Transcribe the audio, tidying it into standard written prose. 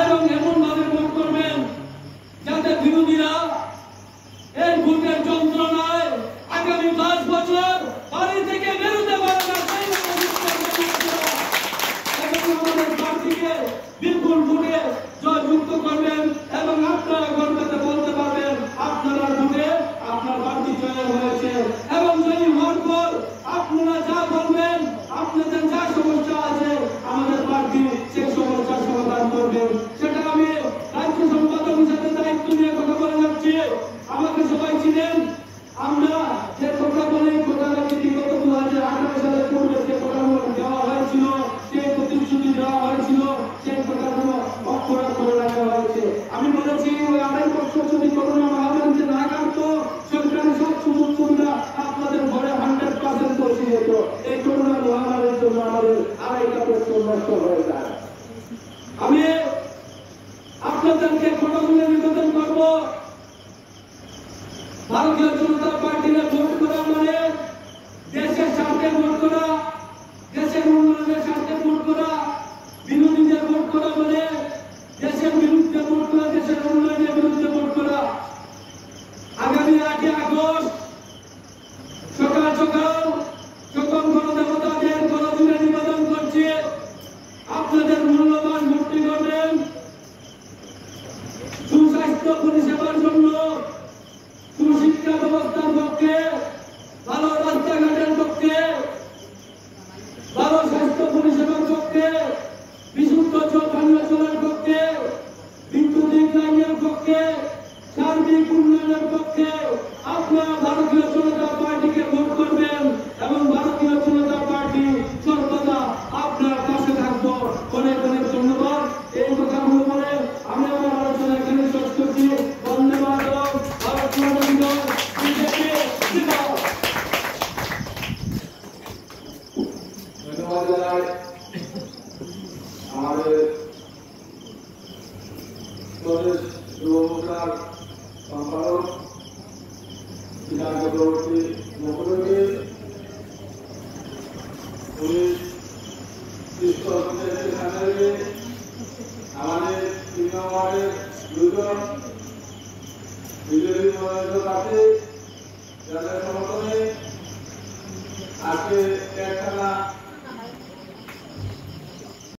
এবং এমন ভাবে ভোট করবেন যাতে বিরোধীরা এই ভোটের যন্ত্রণায় আগামী 5 বছর বাড়ি থেকে বেরোতে পারে না। আমাদের প্রার্থীকে বিপুল ভোটে জয়যুক্ত করবেন এবং আপনারা গর্বতে বলতে পারবেন আপনারা ভোটে আপনার প্রার্থী জয় হয়েছে। এবং জয়ী হওয়ার পর আপনারা যা বলবেন, আপনাদের যা সমস্যা আছে আমাদের প্রার্থী সেই সমস্যার সমাধান করবেন। সেটা আমি রাজ্য সম্পাদক হিসেবে দায়িত্ব নিয়ে কথা বলে যাচ্ছি। আমাকে সবাই চিনেন। আমরা যে কথা বলি, কথাটা বিগত 2018 সালের পূর্বে যে কথাগুলো দেওয়া হয়েছিল, সেই প্রতিশ্রুতি দেওয়া হয়েছিল, সেই কথাগুলো অক্ষরে করে রাখা হয়েছে। আমি বলেছি ওই 2.5 বছর যদি করোনা মহামারীতে না কাটতো, সরকারি সব সুযোগ সুবিধা আপনাদের ঘরে 100% পৌঁছে যেত। এই করোনা মহামারীর জন্য আমাদের 2.5 বছর নষ্ট হয়ে যায়। আমি আপনাদেরকে কতগুলো নিবেদন করবো, ভারতীয় জনতা পার্টিতে ভোট করা মানে দেশের স্বার্থে ভোট করা, দেশের উন্নয়নের স্বার্থে ভোট করা। বিরোধীদের ভোট করা মানে দেশের বিরুদ্ধে ভোট করা, দেশের উন্নয়নের বিরুদ্ধে ভোট করা। আগামী 8 আগস্ট সকাল সকাল সকল গণদেবতাদের গণজুড়ে নিবেদন করছি, আপনাদের মূল্যবান ভোটটি করবেন সুস্বাস্থ্য পরিষেবার জন্য, সুশিক্ষা ব্যবস্থার পক্ষে, ভালো রাস্তাঘাটের পক্ষে, ভালো স্বাস্থ্য পরিষেবার পক্ষে, বিশুদ্ধ পানীয় জলের পক্ষে, বিদ্যুতিক লাইনের পক্ষে, সার্বিক উন্নয়নের পক্ষে আপনারা ভারতীয় জনতা পার্টিকে ভোট করবেন এবং ভারতীয় জনতা পার্টি সর্বদা আপনার পাশে থাকবো। অনেক অনেক ধন্যবাদ। এই কথাগুলো বলে আমি আমার আলোচনা এখানে শেষ করছি। ধন্যবাদ। আমাদের প্রদেশ যুব মোর্চার সম্পাদক বিধান চক্রবর্তী মুখ্যমন্ত্রী, পুলিশ আমাদের 3 নম্বরের 2 জন বিজেপি মনোনীত প্রার্থী, যাদের সমর্থনে আজকে একখানা